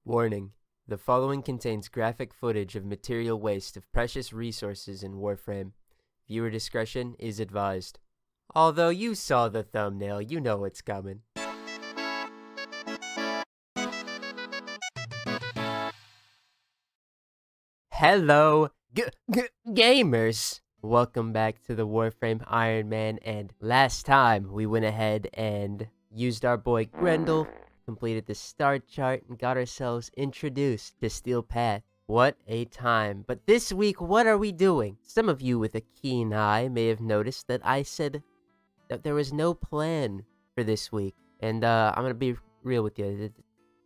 Warning: the following contains graphic footage of material waste of precious resources in Warframe. Viewer discretion is advised. Although you saw the thumbnail, you know what's coming. Hello, gamers! Welcome back to the Warframe Iron Man, and last time we went ahead and used our boy Grendel, completed the star chart, and got ourselves introduced to Steel Path. What a time. But this week, what are we doing? Some of you with a keen eye may have noticed that I said that there was no plan for this week. And I'm going to be real with you. It's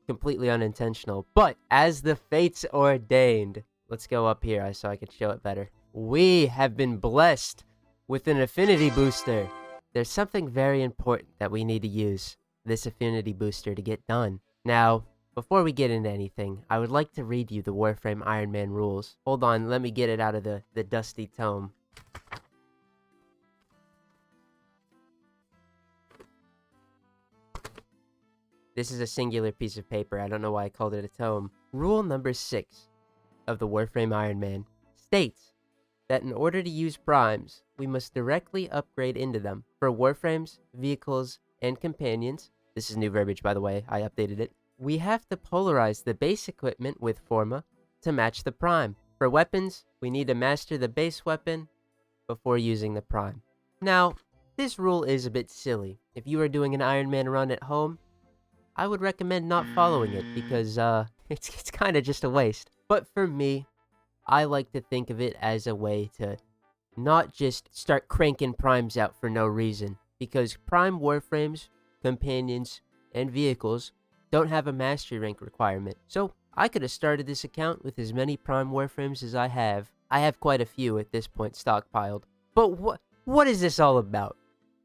completely unintentional. But as the fates ordained, let's go up here so I can show it better. We have been blessed with an affinity booster. There's something very important that we need to use this affinity booster to get done. Now, before we get into anything, I would like to read you the Warframe Iron Man rules. Hold on, let me get it out of the dusty tome. This is a singular piece of paper. I don't know why I called it a tome. Rule number 6 of the Warframe Iron Man states that in order to use primes, we must directly upgrade into them. For Warframes, vehicles, and companions, this is new verbiage by the way, I updated it, we have to polarize the base equipment with Forma to match the prime. For weapons, we need to master the base weapon before using the prime. Now, this rule is a bit silly. If you are doing an Iron Man run at home, I would recommend not following it because it's kind of just a waste. But for me, I like to think of it as a way to not just start cranking primes out for no reason, because prime Warframes, companions, and vehicles don't have a mastery rank requirement. So I could have started this account with as many prime Warframes as I have. I have quite a few at this point stockpiled. But what is this all about?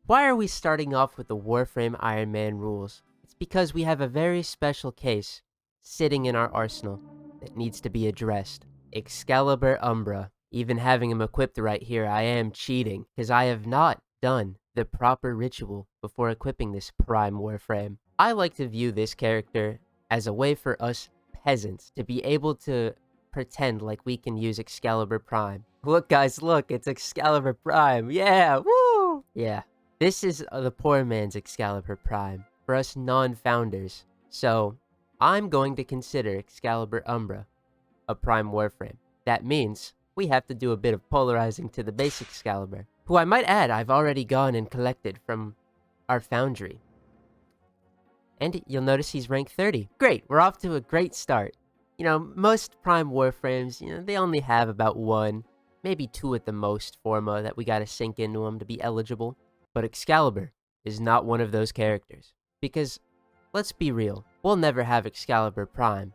Why are we starting off with the Warframe Iron Man rules? It's because we have a very special case sitting in our arsenal that needs to be addressed. Excalibur Umbra. Even having him equipped right here, I am cheating, because I have not done the proper ritual before equipping this prime Warframe. I like to view this character as a way for us peasants to be able to pretend like we can use Excalibur Prime. Look guys, look, it's Excalibur Prime, yeah, woo! Yeah, this is the poor man's Excalibur Prime, for us non-founders. So, I'm going to consider Excalibur Umbra a prime Warframe. That means we have to do a bit of polarizing to the base Excalibur, who I might add I've already gone and collected from our foundry. And you'll notice he's rank 30. Great, we're off to a great start. You know, most prime Warframes, they only have about 1, maybe 2 at the most Forma that we gotta sink into them to be eligible. But Excalibur is not one of those characters. Because, let's be real, we'll never have Excalibur Prime,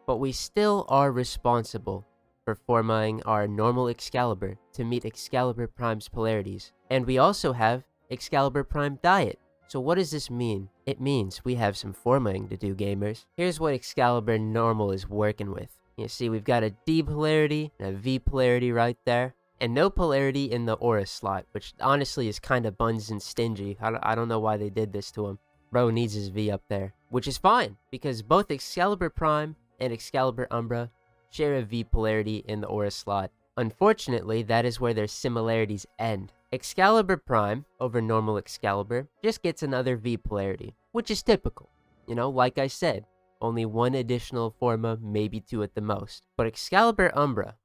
but we still are responsible for formaing our normal Excalibur to meet Excalibur Prime's polarities. And we also have Excalibur Prime Diet. So what does this mean? It means we have some formatting to do, gamers. Here's what Excalibur Normal is working with. You see, we've got a D polarity and a V polarity right there, and no polarity in the aura slot, which honestly is kind of buns and stingy. I don't know why they did this to him. Bro needs his V up there, which is fine, because both Excalibur Prime and Excalibur Umbra share a V polarity in the aura slot. Unfortunately, that is where their similarities end. Excalibur Prime over normal Excalibur just gets another V polarity, which is typical. You know, like I said, only 1 additional Forma, maybe 2 at the most. But Excalibur Umbra,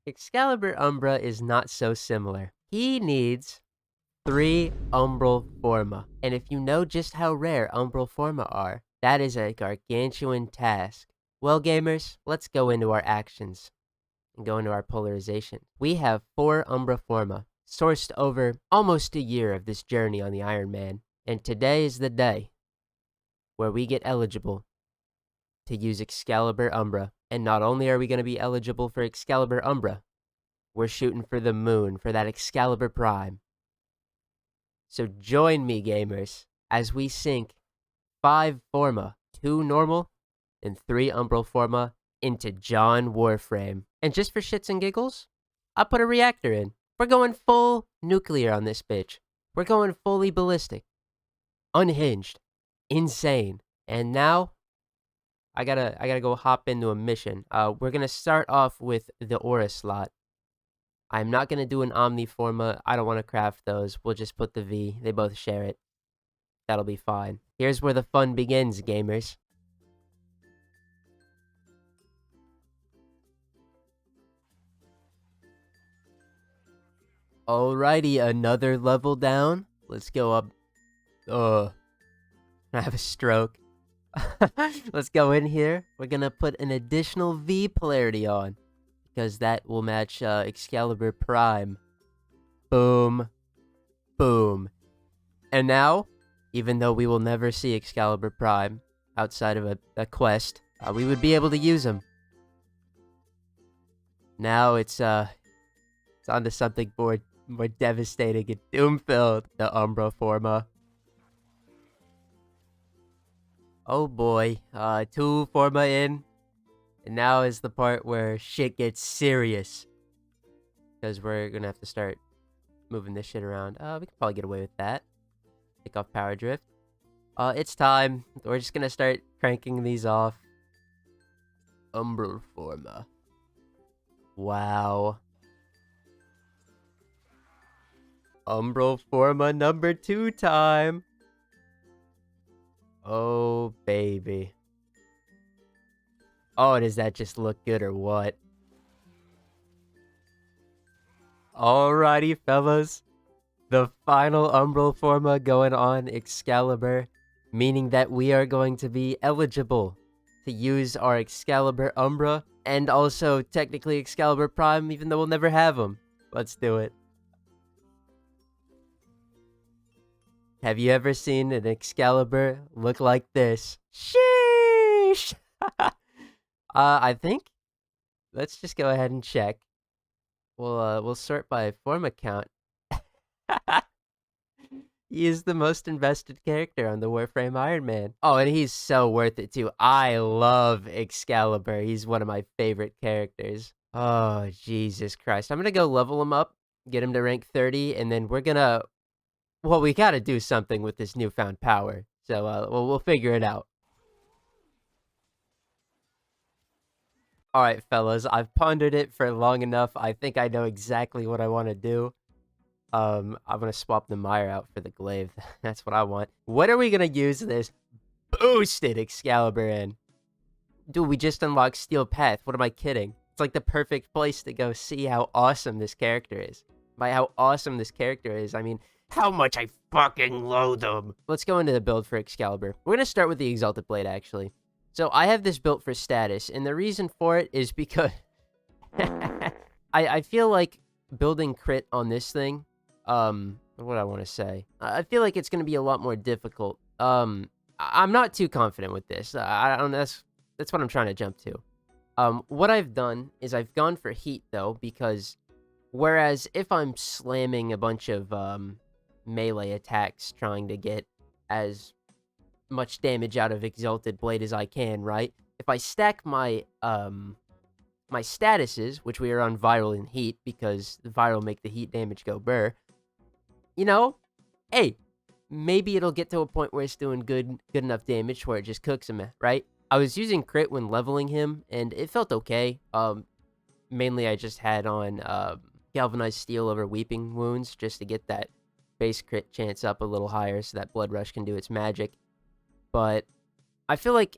Excalibur Umbra is not so similar. He needs 3 Umbral Forma. And if you know just how rare Umbral Forma are, that is a gargantuan task. Well, gamers, let's go into our actions and go into our polarization. We have 4 Umbra Forma, sourced over almost a year of this journey on the Iron Man. And today is the day where we get eligible to use Excalibur Umbra. And not only are we going to be eligible for Excalibur Umbra, we're shooting for the moon for that Excalibur Prime. So join me, gamers, as we sink 5 Forma, 2 normal, and 3 Umbral Forma into John Warframe. And just for shits and giggles, I put a reactor in. We're going full nuclear on this bitch. We're going fully ballistic. Unhinged. Insane. And now, I gotta go hop into a mission. We're gonna start off with the aura slot. I'm not gonna do an Omniforma. I don't want to craft those. We'll just put the V. They both share it. That'll be fine. Here's where the fun begins, gamers. Alrighty, another level down. Let's go up. I have a stroke. Let's go in here. We're gonna put an additional V polarity on, because that will match Excalibur Prime. Boom. Boom. And now, even though we will never see Excalibur Prime outside of a quest, we would be able to use him. Now it's onto something more devastating and doom-filled. The Umbra Forma. Oh boy, 2 Forma in, and now is the part where shit gets serious. Because we're gonna have to start moving this shit around. We can probably get away with that. Take off power drift. It's time. We're just gonna start cranking these off. Umbra Forma. Wow. Umbra Forma number 2 time. Oh, baby. Oh, does that just look good or what? Alrighty, fellas. The final Umbral Forma going on Excalibur, meaning that we are going to be eligible to use our Excalibur Umbra, and also technically Excalibur Prime, even though we'll never have them. Let's do it. Have you ever seen an Excalibur look like this? Sheesh! I think, let's just go ahead and check. We'll sort by form account. He is the most invested character on the Warframe Iron Man. Oh, and he's so worth it too. I love Excalibur. He's one of my favorite characters. Oh, Jesus Christ. I'm gonna go level him up, get him to rank 30, and then we're gonna... Well, we gotta do something with this newfound power. So, we'll figure it out. Alright, fellas. I've pondered it for long enough. I think I know exactly what I want to do. I'm gonna swap the mire out for the glaive. That's what I want. What are we gonna use this boosted Excalibur in? Dude, we just unlocked Steel Path. What am I kidding? It's like the perfect place to go see how awesome this character is. By how awesome this character is, I mean how much I fucking loathe him. Let's go into the build for Excalibur. We're gonna start with the Exalted Blade, actually. So I have this built for status, and the reason for it is because I feel like building crit on this thing, what I want to say, I feel like it's going to be a lot more difficult. I'm not too confident with this. I don't. That's what I'm trying to jump to. What I've done is I've gone for heat though, because whereas if I'm slamming a bunch of melee attacks trying to get as much damage out of Exalted Blade as I can, right? If I stack my my statuses, which we are on viral and heat because the viral make the heat damage go burr, you know, hey, maybe it'll get to a point where it's doing good enough damage where it just cooks him, right? I was using crit when leveling him, and it felt okay. Mainly I just had on galvanized steel over weeping wounds just to get that base crit chance up a little higher so that blood rush can do its magic. But I feel like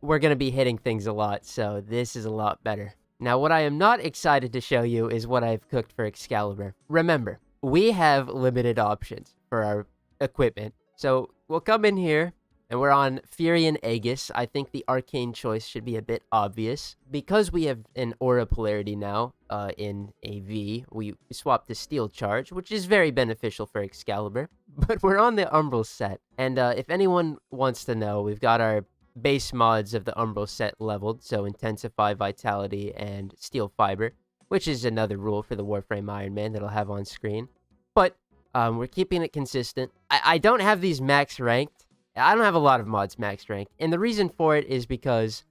we're going to be hitting things a lot, so this is a lot better. Now, what I am not excited to show you is what I've cooked for Excalibur. Remember, we have limited options for our equipment. So we'll come in here, and we're on Fury and Aegis. I think the arcane choice should be a bit obvious. Because we have an aura polarity now in AV, we swapped to Steel Charge, which is very beneficial for Excalibur. But we're on the Umbral set, and if anyone wants to know, we've got our base mods of the Umbral set leveled, so Intensify, Vitality, and Steel Fiber, which is another rule for the Warframe Iron Man that I'll have on screen. But we're keeping it consistent. I don't have these max ranked. I don't have a lot of mods max ranked, and the reason for it is because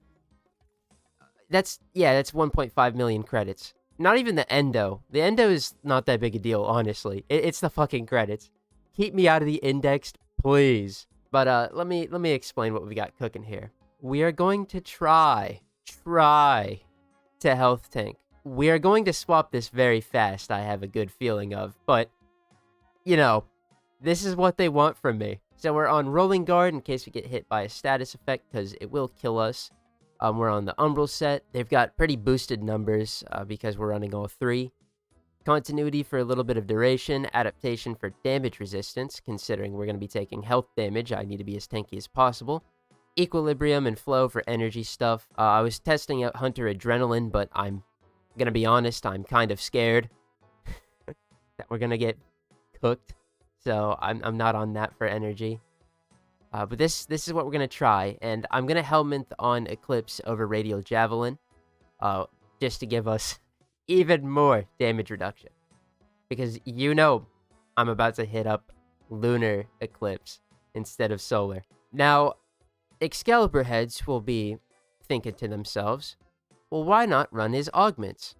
that's 1.5 million credits. Not even the endo. The endo is not that big a deal, honestly. It's the fucking credits. Keep me out of the indexed, please. But let me explain what we got cooking here. we are going to try to health tank. We are going to swap this very fast, I have a good feeling of, but, you know, this is what they want from me. So we're on Rolling Guard in case we get hit by a status effect, because it will kill us. We're on the Umbral set. They've got pretty boosted numbers because we're running all three. Continuity for a little bit of duration. Adaptation for damage resistance, considering we're going to be taking health damage. I need to be as tanky as possible. Equilibrium and flow for energy stuff. I was testing out Hunter Adrenaline, but I'm going to be honest, I'm kind of scared that we're going to get cooked. So I'm not on that for energy. But this is what we're going to try. And I'm going to Helminth on Eclipse over Radial Javelin. Just to give us even more damage reduction. Because you know I'm about to hit up Lunar Eclipse instead of Solar. Now, Excalibur heads will be thinking to themselves, well, why not run his augments?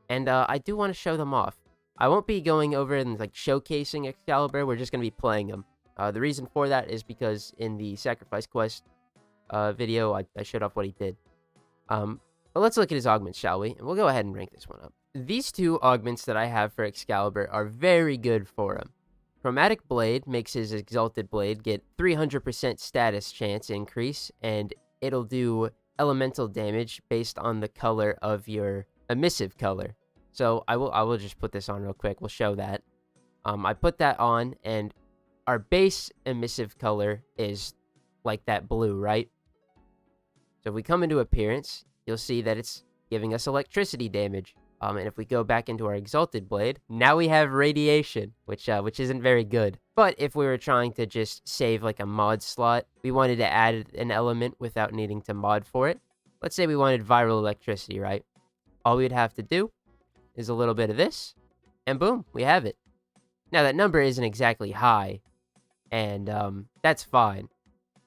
And I do want to show them off. I won't be going over and like showcasing Excalibur, we're just going to be playing him. The reason for that is because in the Sacrifice Quest video, I showed off what he did. But let's look at his augments, shall we? And we'll go ahead and rank this one up. These two augments that I have for Excalibur are very good for him. Chromatic Blade makes his Exalted Blade get 300% status chance increase, and it'll do elemental damage based on the color of your emissive color. So I will just put this on real quick. We'll show that. I put that on, and our base emissive color is like that blue, right? So if we come into appearance, you'll see that it's giving us electricity damage. And if we go back into our Exalted Blade, now we have radiation, which isn't very good. But if we were trying to just save like a mod slot, we wanted to add an element without needing to mod for it. Let's say we wanted viral electricity, right? All we'd have to do is a little bit of this, and boom, we have it. Now that number isn't exactly high, and that's fine.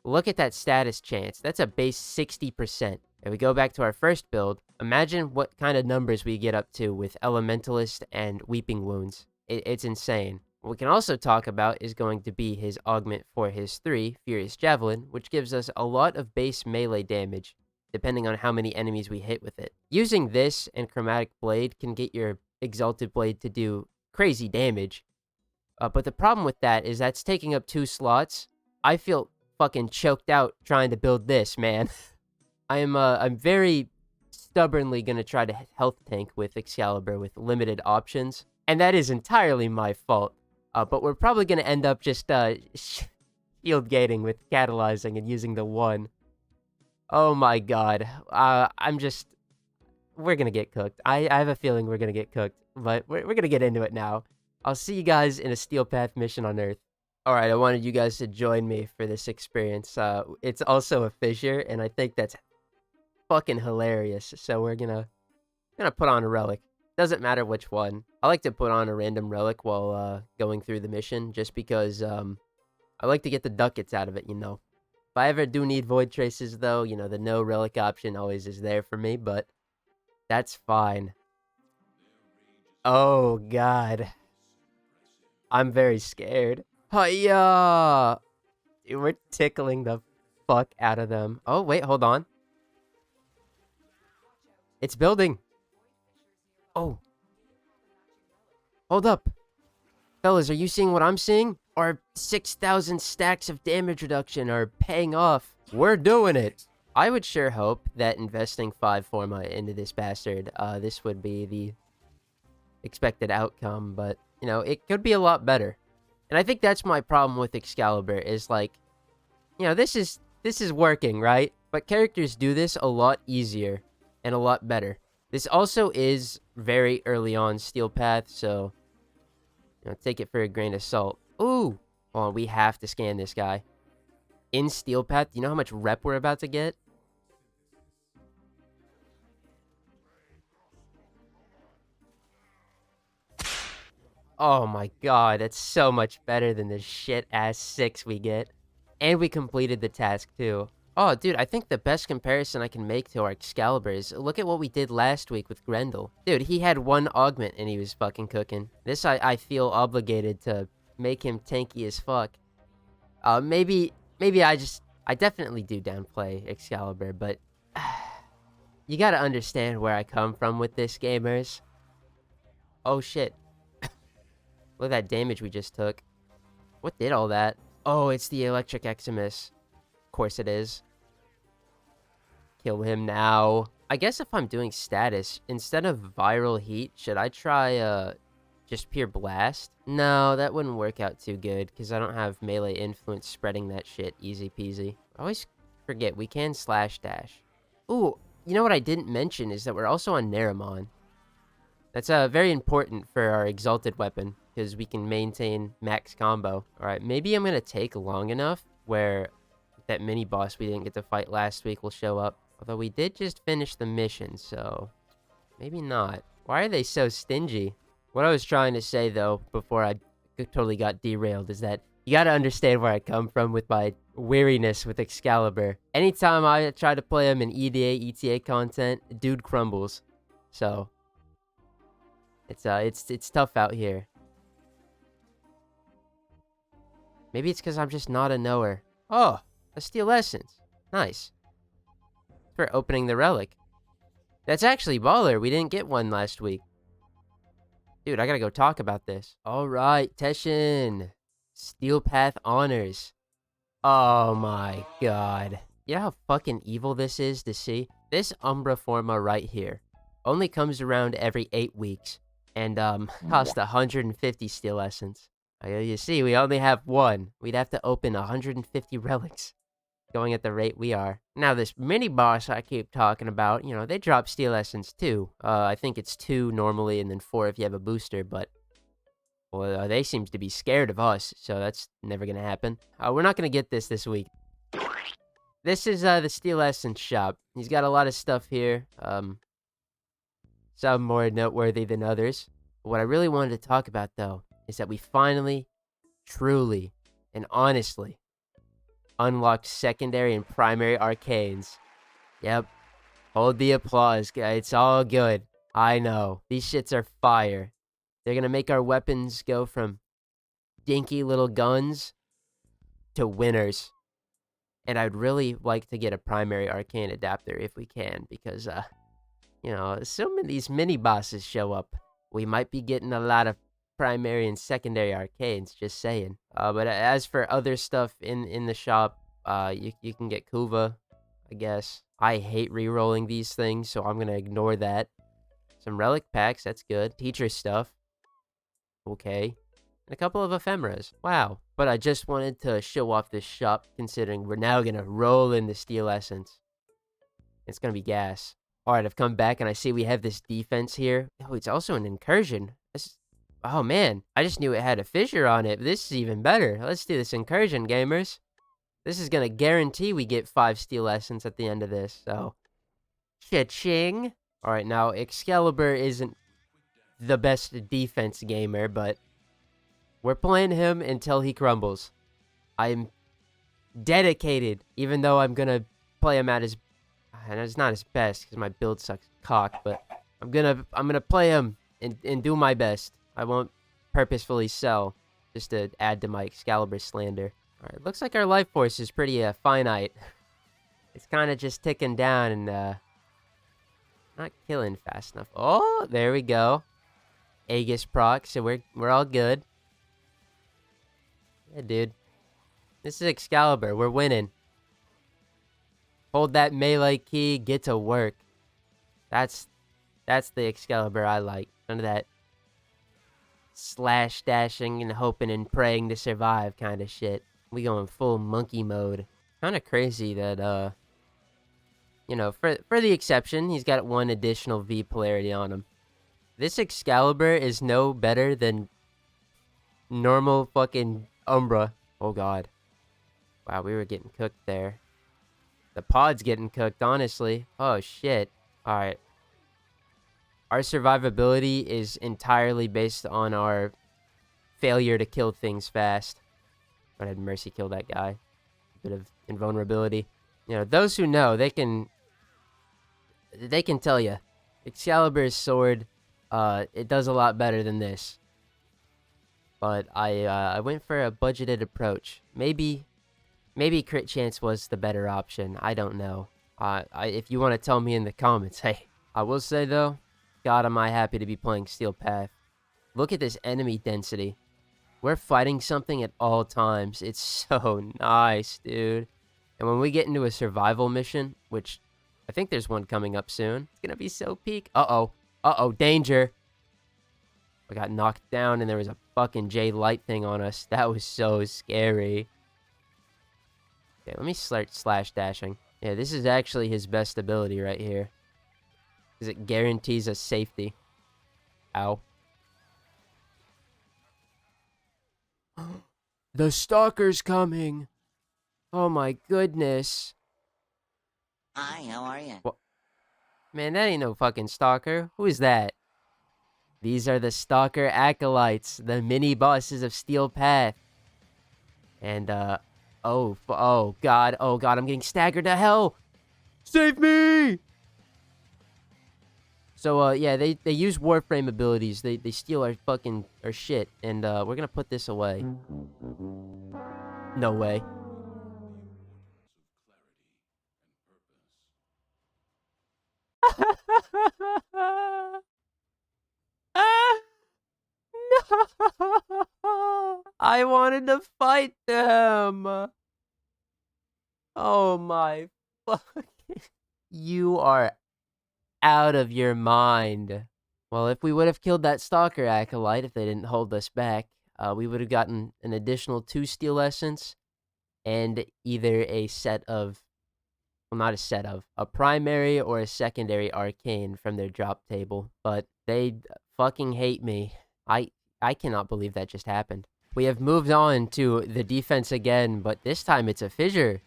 Look at that status chance. That's a base 60%. If we go back to our first build, imagine what kind of numbers we get up to with Elementalist and Weeping Wounds. It's insane. What we can also talk about is going to be his augment for his 3, Furious Javelin, which gives us a lot of base melee damage, depending on how many enemies we hit with it. Using this and Chromatic Blade can get your Exalted Blade to do crazy damage. But the problem with that is that's taking up 2 slots. I feel fucking choked out trying to build this, man. I'm very stubbornly gonna try to health tank with Excalibur with limited options, and that is entirely my fault. But we're probably gonna end up just shield gating with catalyzing and using the 1. Oh my god. We're gonna get cooked. I have a feeling we're gonna get cooked, but we're gonna get into it now. I'll see you guys in a Steel Path mission on Earth. Alright, I wanted you guys to join me for this experience. It's also a fissure, and I think that's fucking hilarious. So we're gonna put on a relic. Doesn't matter which one. I like to put on a random relic while going through the mission, just because I like to get the ducats out of it, you know. If I ever do need void traces, though, you know, the no relic option always is there for me, but that's fine. Oh, God. I'm very scared. Hiya! Dude, we're tickling the fuck out of them. Oh, wait, hold on. It's building. Oh. Hold up. Fellas, are you seeing what I'm seeing? Our 6,000 stacks of damage reduction are paying off. We're doing it. I would sure hope that investing 5 Forma into this bastard, this would be the expected outcome, but, you know, it could be a lot better. And I think that's my problem with Excalibur, is like, you know, this is working, right? But characters do this a lot easier and a lot better. This also is very early on Steel Path, so, you know, take it for a grain of salt. Ooh! Hold on, we have to scan this guy. In Steel Path, you know how much rep we're about to get? Oh my god, that's so much better than the shit-ass 6 we get. And we completed the task, too. Oh, dude, I think the best comparison I can make to our Excalibur is look at what we did last week with Grendel. Dude, he had 1 augment and he was fucking cooking. This, I feel obligated to make him tanky as fuck. Maybe I just I definitely do downplay Excalibur, but you gotta understand where I come from with this, gamers. Oh shit. Look at that damage we just took. What did all that? Oh, it's the Electric Eximus. Of course it is. Kill him now. I guess if I'm doing status, instead of viral heat, should I try, just pure blast? No, that wouldn't work out too good, because I don't have melee influence spreading that shit easy peasy. I always forget, we can slash dash. Ooh, you know what I didn't mention is that we're also on Naramon. That's very important for our exalted weapon, because we can maintain max combo. Alright, maybe I'm going to take long enough where that mini boss we didn't get to fight last week will show up. Although we did just finish the mission, so maybe not. Why are they so stingy? What I was trying to say, though, before I totally got derailed, is that you gotta understand where I come from with my weariness with Excalibur. Anytime I try to play him in EDA, ETA content, dude crumbles. So, it's tough out here. Maybe it's because I'm just not a knower. Oh, a Steel Essence. Nice. For opening the relic. That's actually baller. We didn't get one last week. Dude, I gotta go talk about this. Alright, Teshin. Steel Path Honors. Oh my god. You know how fucking evil this is to see? This Umbra Forma right here only comes around every 8 weeks. And, cost 150 Steel Essence. You see, we only have one. We'd have to open 150 relics. Going at the rate we are. Now, this mini-boss I keep talking about, you know, they drop Steel Essence too. I think it's 2 normally and then 4 if you have a booster, but... Well, they seem to be scared of us, so that's never gonna happen. We're not gonna get this week. This is, the Steel Essence shop. He's got a lot of stuff here. Some more noteworthy than others. What I really wanted to talk about, though, is that we finally, truly, and honestly unlocked secondary and primary arcanes. Yep. Hold the applause, guys. It's all good. I know. These shits are fire. They're gonna make our weapons go from dinky little guns to winners. And I'd really like to get a primary arcane adapter if we can, because, you know, assuming these mini-bosses show up, we might be getting a lot of primary and secondary arcanes, just saying. But as for other stuff in the shop, you can get Kuva, I guess. I hate re-rolling these things, so I'm gonna ignore that. Some relic packs, that's good. Teacher stuff. Okay. And a couple of ephemeras. Wow. But I just wanted to show off this shop, considering we're now gonna roll in the Steel Essence. It's gonna be gas. Alright, I've come back and I see we have this defense here. Oh, it's also an incursion. Oh man, I just knew it had a fissure on it. This is even better. Let's do this incursion, gamers. This is gonna guarantee we get 5 Steel Essence at the end of this, so... Cha-ching! Alright, now, Excalibur isn't the best defense gamer, but... we're playing him until he crumbles. I'm dedicated, even though I'm gonna play him at his... and it's not his best, because my build sucks cock, but... I'm gonna play him and do my best. I won't purposefully sell, just to add to my Excalibur slander. Alright, looks like our life force is pretty, finite. It's kinda just ticking down and, not killing fast enough. Oh, there we go. Aegis proc, so we're all good. Yeah, dude. This is Excalibur, we're winning. Hold that melee key, get to work. That's the Excalibur I like. None of that slash dashing and hoping and praying to survive kind of shit. We going full monkey mode. Kind of crazy that, you know, for the exception, he's got 1 additional V polarity on him. This Excalibur is no better than normal fucking Umbra. Oh god. Wow, we were getting cooked there. The pod's getting cooked, honestly. Oh shit. Alright. Our survivability is entirely based on our failure to kill things fast. But I'd mercy kill that guy. A bit of invulnerability. You know, those who know, they can tell you. Excalibur's sword, it does a lot better than this. But I went for a budgeted approach. Maybe Maybe crit chance was the better option. I don't know. If you want to tell me in the comments, hey. I will say, though, God, am I happy to be playing Steel Path. Look at this enemy density. We're fighting something at all times. It's so nice, dude. And when we get into a survival mission, which I think there's one coming up soon, it's gonna be so peak. Uh-oh. Uh-oh, danger. I got knocked down and there was a fucking J light thing on us. That was so scary. Okay, let me start slash dashing. Yeah, this is actually his best ability right here. Because it guarantees us safety. Ow. The stalker's coming. Oh my goodness. Hi, how are you? What? Man, that ain't no fucking stalker. Who is that? These are the stalker acolytes, the mini bosses of Steel Path. And oh god, I'm getting staggered to hell. Save me! So yeah, they use Warframe abilities. They steal our fucking our shit, and we're gonna put this away. No way. No! I wanted to fight them! Oh my fucking... You are out of your mind. Well, if we would have killed that Stalker Acolyte, if they didn't hold us back, we would have gotten an additional 2 Steel Essence, and either a set of... Well, not a set of. A primary or a secondary arcane from their drop table. But they fucking hate me. I cannot believe that just happened. We have moved on to the defense again, but this time it's a fissure.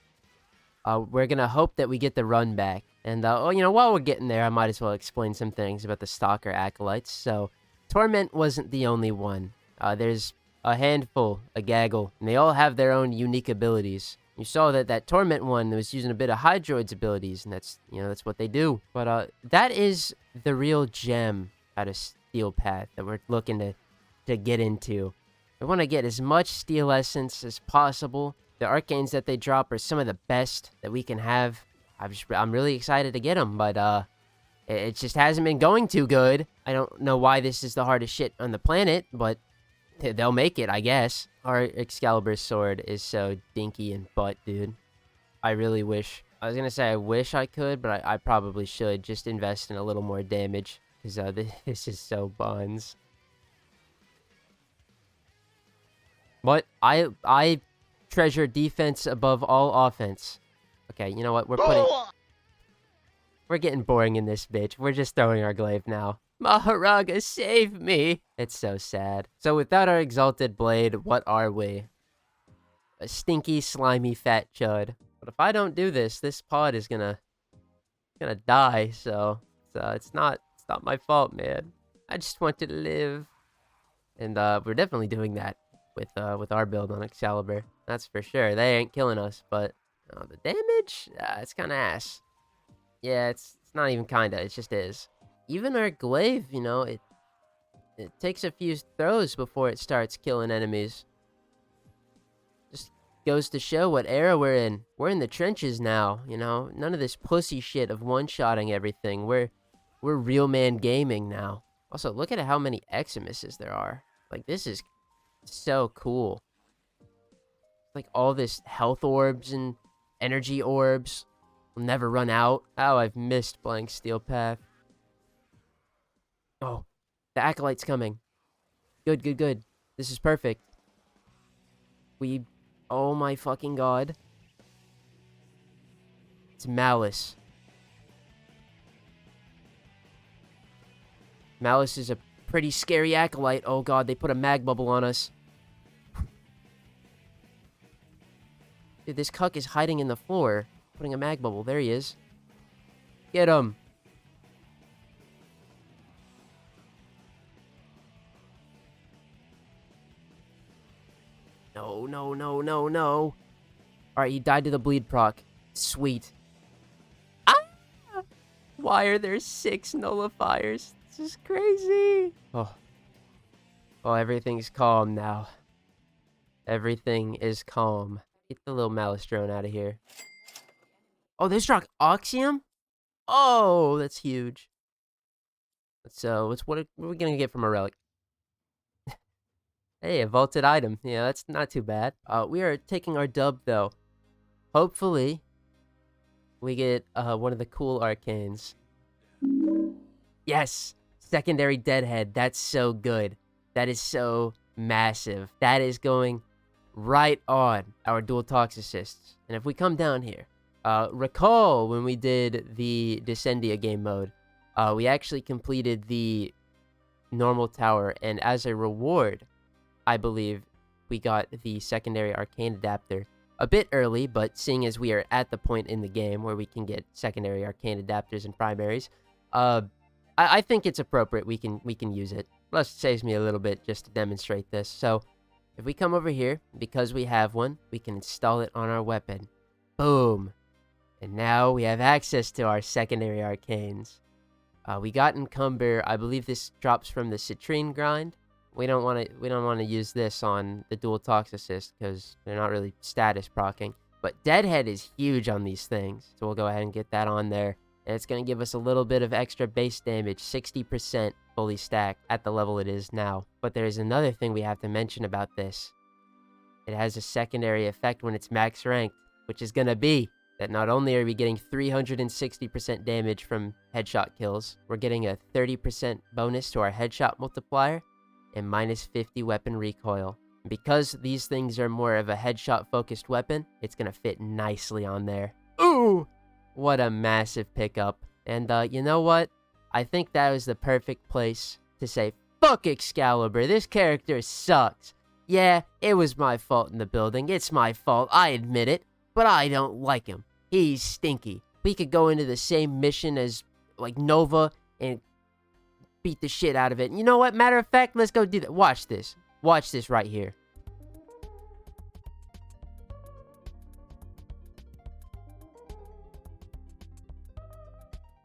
We're gonna hope that we get the run back. And, you know, while we're getting there, I might as well explain some things about the Stalker Acolytes. So, Torment wasn't the only one. There's a handful, a gaggle, and they all have their own unique abilities. You saw that Torment one was using a bit of Hydroid's abilities, and that's, you know, that's what they do. But, that is the real gem out of Steel Path that we're looking to get into. I want to get as much Steel Essence as possible. The Arcanes that they drop are some of the best that we can have. I'm really excited to get them, but it just hasn't been going too good. I don't know why this is the hardest shit on the planet, but they'll make it, I guess. Our Excalibur sword is so dinky and butt, dude. I really wish... I was gonna say I wish I could, but I probably should just invest in a little more damage. Because this is so buns. But I treasure defense above all offense. Okay, you know what? We're getting boring in this bitch. We're just throwing our glaive now. Maharaga, save me! It's so sad. So without our exalted blade, what are we? A stinky, slimy, fat chud. But if I don't do this, this pod is gonna die. So it's not my fault, man. I just want to live, and we're definitely doing that with our build on Excalibur. That's for sure. They ain't killing us, but the damage, it's kind of ass. Yeah, it's not even kinda. It just is. Even our glaive, you know, it takes a few throws before it starts killing enemies. Just goes to show what era we're in. We're in the trenches now, you know. None of this pussy shit of one-shotting everything. We're real man gaming now. Also, look at how many Eximuses there are. Like, this is so cool. Like, all this health orbs and energy orbs will never run out. Oh, I've missed playing Steel Path. Oh, the Acolyte's coming. Good, good, good. This is perfect. Oh my fucking god. It's Malice. Malice is a pretty scary Acolyte. Oh god, they put a mag bubble on us. Dude, this cuck is hiding in the floor. Putting a mag bubble. There he is. Get him. No, no, no, no, no. Alright, he died to the bleed proc. Sweet. Ah! Why are there 6 nullifiers? This is crazy. Oh, everything's calm now. Everything is calm. Get the little malice drone out of here. Oh, they struck Oxium? Oh, that's huge. So, what are we gonna get from a relic? Hey, a vaulted item. Yeah, that's not too bad. We are taking our dub, though. Hopefully, we get one of the cool arcanes. Yes! Secondary Deadhead. That's so good. That is so massive. That is going right on our dual toxicists. And if we come down here, recall when we did the Descendia game mode, we actually completed the normal tower, and as a reward, I believe we got the secondary arcane adapter a bit early, but seeing as we are at the point in the game where we can get secondary arcane adapters and primaries, I think it's appropriate we can use it. Plus, it saves me a little bit just to demonstrate this. So, if we come over here, because we have one, we can install it on our weapon. Boom! And now we have access to our secondary arcanes. We got Encumber. I believe this drops from the Citrine grind. We don't want to use this on the dual toxicist because they're not really status procking. But Deadhead is huge on these things, so we'll go ahead and get that on there. And it's going to give us a little bit of extra base damage, 60% fully stacked at the level it is now. But there's another thing we have to mention about this. It has a secondary effect when it's max ranked, which is going to be that not only are we getting 360% damage from headshot kills, we're getting a 30% bonus to our headshot multiplier, and minus 50 weapon recoil. Because these things are more of a headshot focused weapon, it's gonna fit nicely on there. Ooh! What a massive pickup. And you know what? I think that was the perfect place to say, fuck Excalibur, this character sucks. Yeah, it was my fault in the building, it's my fault, I admit it, but I don't like him. He's stinky. We could go into the same mission as, like, Nova and beat the shit out of it. And you know what? Matter of fact, let's go do that. Watch this. Watch this right here.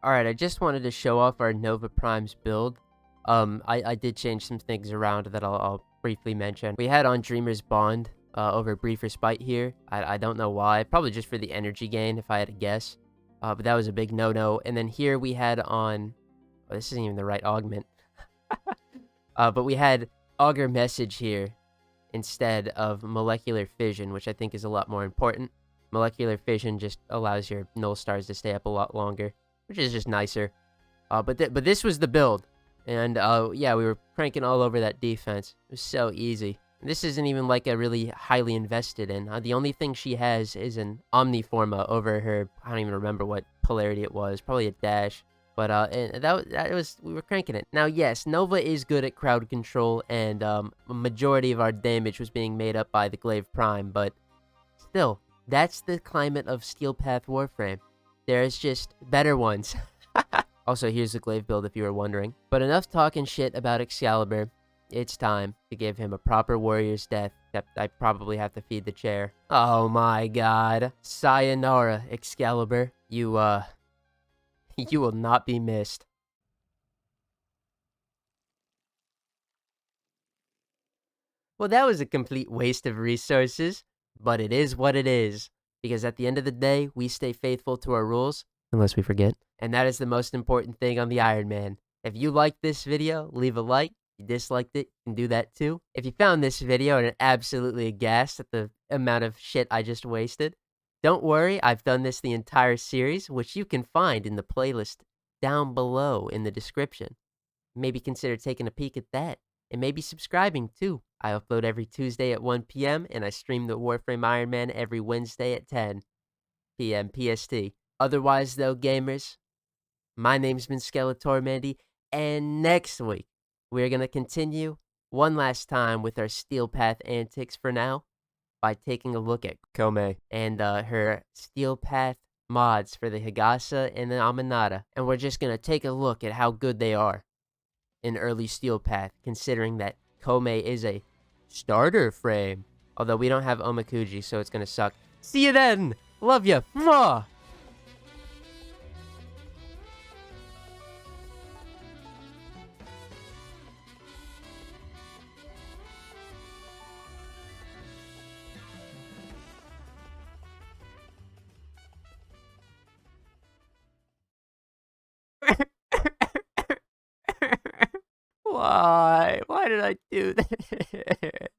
Alright, I just wanted to show off our Nova Prime's build. I did change some things around that I'll briefly mention. We had on Dreamer's Bond over Brief Respite here. I don't know why. Probably just for the energy gain, if I had to guess. But that was a big no-no. And then here we had on... Oh, this isn't even the right augment. But we had Augur Message here instead of Molecular Fission, which I think is a lot more important. Molecular Fission just allows your null stars to stay up a lot longer, which is just nicer. But this was the build. And yeah, we were cranking all over that defense. It was so easy. This isn't even like a really highly invested in. The only thing she has is an Omni Forma over her. I don't even remember what polarity it was. Probably a dash. But we were cranking it. Now, yes, Nova is good at crowd control, and a majority of our damage was being made up by the Glaive Prime. But still, that's the climate of Steel Path Warframe. There's just better ones. Also, here's the Glaive build if you were wondering. But enough talking shit about Excalibur. It's time to give him a proper warrior's death, except I probably have to feed the chair. Oh my god. Sayonara, Excalibur. You will not be missed. Well, that was a complete waste of resources, but it is what it is. Because at the end of the day, we stay faithful to our rules, unless we forget. And that is the most important thing on the Iron Man. If you liked this video, leave a like. If you disliked it, you can do that too. If you found this video and are absolutely aghast at the amount of shit I just wasted, don't worry, I've done this the entire series, which you can find in the playlist down below in the description. Maybe consider taking a peek at that. And maybe subscribing too. I upload every Tuesday at 1 p.m. and I stream the Warframe Iron Man every Wednesday at 10 p.m. PST. Otherwise though, gamers, my name's been Skeletormandee, and next week, we're going to continue one last time with our Steel Path antics for now by taking a look at Kome and her Steel Path mods for the Higasa and the Aminata. And we're just going to take a look at how good they are in early Steel Path, considering that Kome is a starter frame. Although we don't have Omakuji, so it's going to suck. See you then! Love ya! Mwah! Why? Why did I do that?